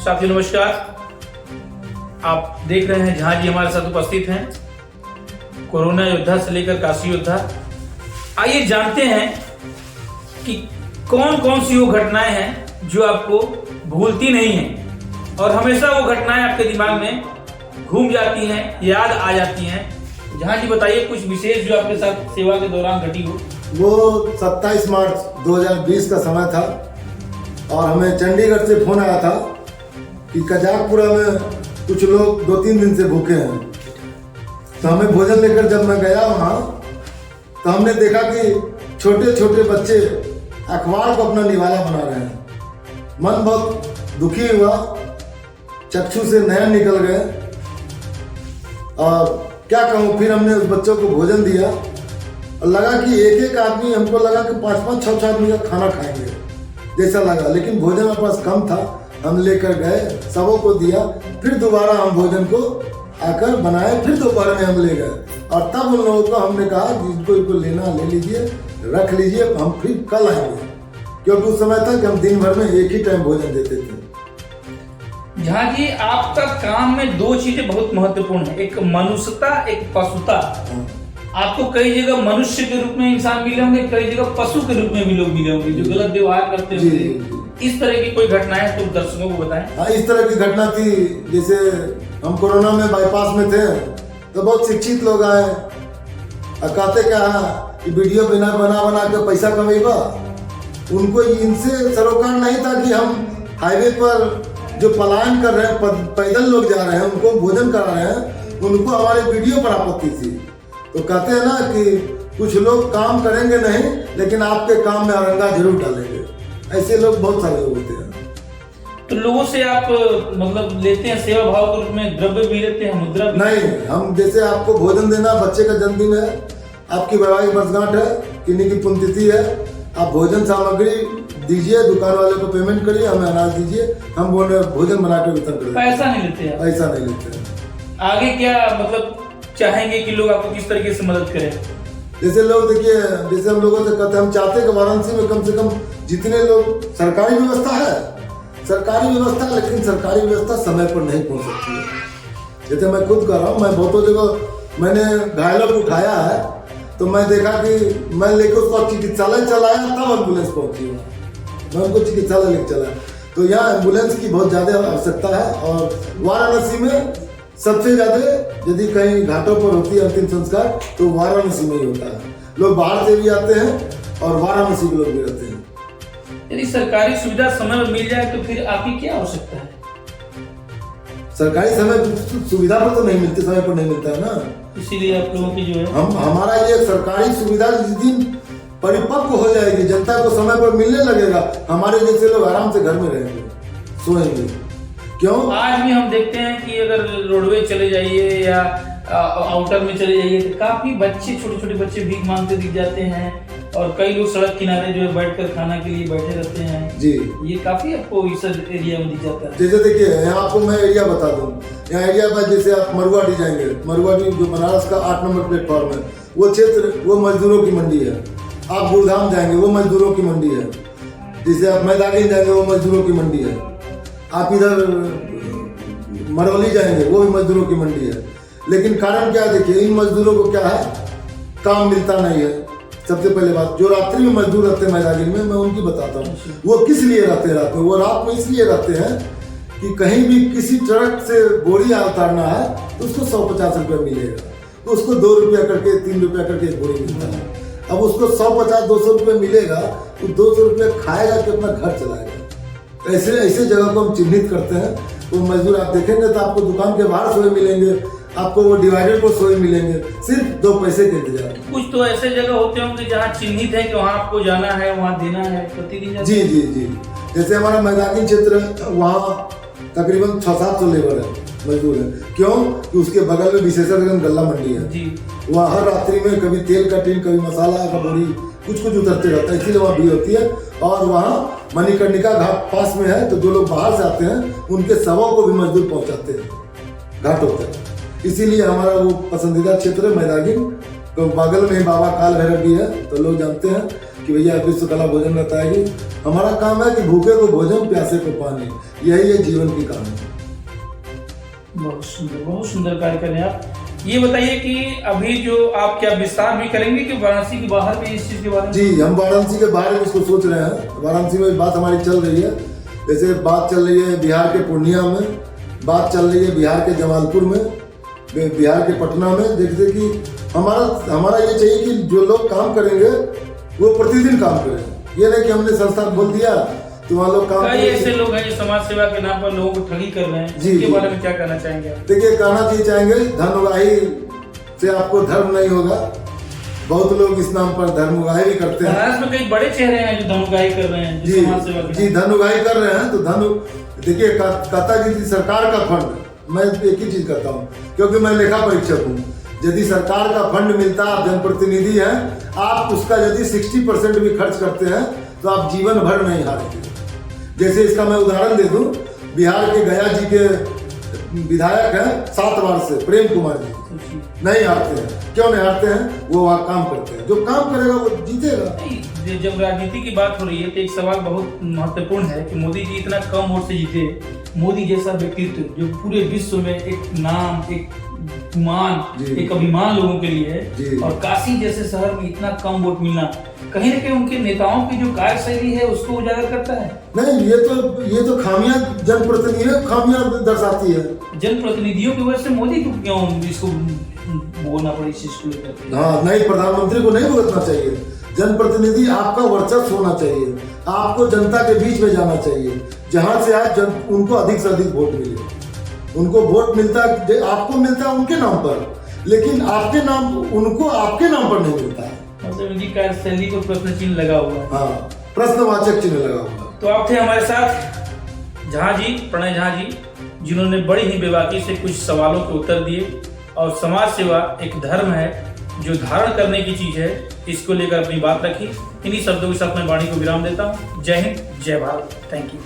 साथियों नमस्कार। आप देख रहे हैं जहां जी हमारे साथ उपस्थित हैं कोरोना योद्धा से लेकर काशी योद्धा। आइए जानते हैं कि कौन कौन सी वो घटनाएं हैं जो आपको भूलती नहीं हैं और हमेशा वो घटनाएं आपके दिमाग में घूम जाती हैं, याद आ जाती हैं। जहां जी बताइए कुछ विशेष जो आपके साथ सेवा के दौरान घटी हो। वो 27 मार्च 2020 का समय था और हमें चंडीगढ़ से फोन आया था कि कजाकपुरा में कुछ लोग 2-3 दिन से भूखे हैं। तो हमें भोजन लेकर जब मैं गया वहाँ तो हमने देखा कि छोटे छोटे बच्चे अखबार को अपना निवाला बना रहे हैं। मन बहुत दुखी हुआ, चक्षु से नयन निकल गए और क्या कहूँ। फिर हमने उस बच्चों को भोजन दिया और लगा कि एक एक आदमी, हमको लगा कि 5-5, 6-6 आदमी का खाना खाएंगे जैसा लगा, लेकिन भोजन हमारे पास कम था। हम लेकर गए, सबों को दिया, फिर दोबारा हम भोजन को आकर बनाए, फिर दोपहर में हम ले गए और तब उन लोगों को हमने कहा जिनको इनको लेना ले लीजिए, रख लीजिए, हम फिर कल आएंगे, क्योंकि उस समय तक हम दिन भर में एक ही टाइम भोजन देते थे। जहां जी आपका काम में दो चीजें बहुत महत्वपूर्ण है, एक मनुष्यता, एक पशुता। आपको कई जगह मनुष्य के रूप में इंसान मिले होंगे, कई जगह पशु के रूप में भी लोग मिले होंगे जो गलत व्यवहार करते होंगे। इस तरह की कोई घटनाएं तो दर्शकों को बताएं। हाँ, इस तरह की घटना थी। जैसे हम कोरोना में बाईपास में थे तो बहुत शिक्षित लोग आए और कहते क्या कि वीडियो बना के पैसा कमेगा। उनको इनसे सरोकार नहीं था कि हम हाईवे पर जो पलायन कर रहे हैं, पैदल लोग जा रहे हैं, उनको भोजन करा रहे हैं, उनको हमारे वीडियो पर आपत्ति थी। तो कहते हैं ना कि कुछ लोग काम करेंगे नहीं लेकिन आपके काम में औरंगा जरूर डालेंगे। ऐसे लोग बहुत सारे लोग होते हैं। तो लोगों से आप मतलब लेते हैं सेवा भाव के रूप में, द्रव्य भी लेते हैं, मुद्रा भी? नहीं, हम जैसे आपको भोजन देना, बच्चे का जन्मदिन है, आपकी वैवाहिक वर्षगांठ है, किन्हीं की पुण्यतिथि है, आप भोजन सामग्री दीजिए, दुकान वाले को पेमेंट करिए, हमें अनाज दीजिए, हम भोजन बना के वितरण करेंगे। पैसा नहीं लेते हैं? पैसा नहीं लेते हैं। आगे क्या मतलब चाहेंगे कि लोग आपको किस तरीके से मदद करें? जैसे लोग देखिए, जैसे हम लोगों से कहते हैं, हम चाहते हैं कि वाराणसी में कम से कम जितने लोग, सरकारी व्यवस्था है, लेकिन सरकारी व्यवस्था समय पर नहीं पहुंच सकती है। जैसे मैं खुद कर रहा हूँ, मैं बहुतों जगह मैंने घायलों को उठाया है तो मैं देखा कि मैं लेकर उसको चिकित्सालय चलाया, तब एम्बुलेंस पहुंची। मैं उनको चिकित्सालय लेकर चला। तो यहाँ एम्बुलेंस की बहुत ज़्यादा आवश्यकता है और वाराणसी में सबसे ज़्यादा यदि कहीं घाटों पर होती है अंतिम संस्कार तो वाराणसी में ही होता है। लोग बाहर से भी आते हैं और वाराणसी के लोग भी रहते हैं। यदि सरकारी सुविधा समय पर मिल जाए तो फिर आपकी क्या आवश्यकता है? सरकारी समय सुविधा पर तो नहीं मिलती, समय पर नहीं मिलता है ना, इसीलिए आप लोगों की जो है हमारा ये सरकारी सुविधा जिस दिन परिपक्व हो जाएगी, जनता को समय पर मिलने लगेगा, हमारे जैसे लोग आराम से घर में रहेंगे, सोएंगे। क्यों? आज भी हम देखते हैं कि अगर रोडवे चले जाइए या आउटर में चले जाइए तो काफी बच्चे, छोटे छोटे बच्चे भीख मांगते दिख जाते हैं और कई लोग सड़क किनारे जो है बैठकर खाना के लिए बैठे रहते हैं जी। ये काफी आपको इस एरिया में दिख जाता है। जैसे देखिए, यहाँ आपको मैं एरिया बता दूं, यहाँ एरिया पर जैसे आप मरुआडी जाएंगे, मरुआडी जो बनारस का 8 नंबर प्लेटफॉर्म है, वो क्षेत्र वो मजदूरों की मंडी है। आप गुड़धाम जाएंगे, वो मजदूरों की मंडी है। जैसे आप मैदानी जाएंगे, वो मजदूरों की मंडी है। आप इधर मरौली जाएंगे, वो भी मजदूरों की मंडी है। लेकिन कारण क्या, देखिए इन मजदूरों को क्या है, काम मिलता नहीं है। सबसे पहले बात, जो रात्रि में मजदूर रहते हैं मैदानी में, मैं उनकी बताता हूँ। वो किस लिए रहते हैं रात में? वो रात में इसलिए रहते हैं कि कहीं भी किसी ट्रक से बोरी उतारना है तो उसको 150 रुपया मिलेगा, तो उसको 2 रुपया करके, 3 रुपया करके एक बोरी मिलता है। अब उसको 150-200 रुपये मिलेगा तो 200 रुपये खाएगा कि अपना घर चलाएगा। ऐसे जगह को हम चिन्हित करते हैं। वो मजदूर आप देखेंगे तो आपको दुकान के बाहर सोए मिलेंगे, आपको वो डिवाइडर पर सोए मिलेंगे, सिर्फ 2 पैसे के इंतजार। कुछ तो ऐसे जगह होते होंगे जहाँ चिन्हित है कि वहाँ आपको जाना है, वहाँ देना है प्रतिदिन? जी जी जी। जैसे हमारा मैदानी क्षेत्र है, वहाँ तकरीबन 600-700 लेबर है, मजदूर है। क्यों? कि उसके बगल में विशेषकर गल्ला मंडी है जी। वहाँ हर रात्रि में कभी तेल का टीन, कभी मसाला का बोरी, कुछ उतरते रहता है, इसीलिए वहाँ भीड़ होती है। और वहाँ मणिकर्णिका घाट पास में है, तो जो लोग बाहर से आते हैं उनके शवों को भी मजदूर पहुँचाते हैं घाटों तक। इसीलिए हमारा वो पसंदीदा क्षेत्र है मैदानी। तो बगल में बाबा काल भैरव भी है, तो लोग जानते हैं कि भैया विश्व कला भोजन रहता है कि हमारा काम है कि भूखे को भोजन, प्यासे को पानी, यही है जीवन की कहानी। बहुत सुंदर कार्य कर रहे हैं आप। ये बताइए कि अभी जो आप क्या विस्तार भी करेंगे कि वाराणसी के बाहर भी इस चीज के बारे में? जी, हम वाराणसी के बाहर में इसको सोच रहे हैं। वाराणसी में बात हमारी चल रही है, जैसे बात चल रही है बिहार के पूर्णिया में, बात चल रही है बिहार के जमालपुर में, बिहार के पटना में। देखते कि हमारा ये चाहिए कि जो लोग काम करेंगे वो प्रतिदिन काम करें। ये नहीं कि हमने संस्था खोल दिया तो वहाँ लोग काम कई ऐसे लोग हैं जो समाज सेवा के नाम पर लोगों को ठगी कर रहे हैं, जी, इसके जी। बारे में क्या कहना चाहेंगे? देखिए, कहना चाहिए चाहेंगे धन उगाही से आपको धर्म नहीं होगा। बहुत लोग इस नाम पर धर्म उगाही भी करते हैं। महाराष्ट्र में कई बड़े चेहरे हैं जो धन उगाही कर रहे हैं, जो समाज सेवा के जी, धन उगाही कर रहे हैं। तो देखिए, कहता कि सरकार का फंड, मैं एक ही चीज कहता हूँ क्योंकि मैं लेखा परीक्षक हूँ। यदि सरकार का फंड मिलता, आप जनप्रतिनिधि हैं, आप उसका यदि 60% भी खर्च करते हैं तो आप जीवन भर नहीं हारेंगे। जैसे इसका मैं उदाहरण दे दूं, बिहार के गया जी के विधायक हैं 7 बार से, प्रेम कुमार जी नहीं हारते हैं। क्यों नहीं हारते हैं? वो वहाँ काम करते हैं। जो काम करेगा वो जीतेगा। जब राजनीति की बात हो रही है तो एक सवाल बहुत महत्वपूर्ण है कि मोदी जी इतना कम वोट से जीते। मोदी जैसा व्यक्तित्व जो पूरे विश्व में एक नाम, एक गुमान, एक अभिमान लोगों के लिए है, और काशी जैसे शहर में इतना कम वोट मिलना कहीं न कहीं उनके नेताओं की जो कार्यशैली है उसको उजागर करता है। नहीं, ये तो खामियां जनप्रतिनिधियों खामियां दर्शाती है। जनप्रतिनिधियों की वजह से मोदी को क्यों इसको भोगना पड़ी इस चीज को लेकर? हाँ, नहीं, प्रधानमंत्री को नहीं भुगतना चाहिए। जनप्रतिनिधि आपका वर्चस्व होना चाहिए, आपको जनता के बीच में जाना चाहिए, जहां से आज उनको अधिक से अधिक वोट मिले। उनको वोट मिलता, आपको मिलता है उनके नाम पर, लेकिन आपके नाम उनको आपके नाम पर नहीं मिलता है। मतलब उनकी कार्यशैली को प्रश्न चिन्ह लगा हुआ है। हाँ, प्रश्नवाचक चिन्ह लगा हुआ है। तो आप थे हमारे साथ झा जी, प्रणय झा जी, जिन्होंने बड़ी ही बेबाकी से कुछ सवालों के उत्तर दिए। और समाज सेवा एक धर्म है जो धारण करने की चीज है, इसको लेकर अपनी बात रखी। इन्हीं शब्दों के साथ मैं वाणी को विराम देता हूँ। जय हिंद, जय भारत। Thank you.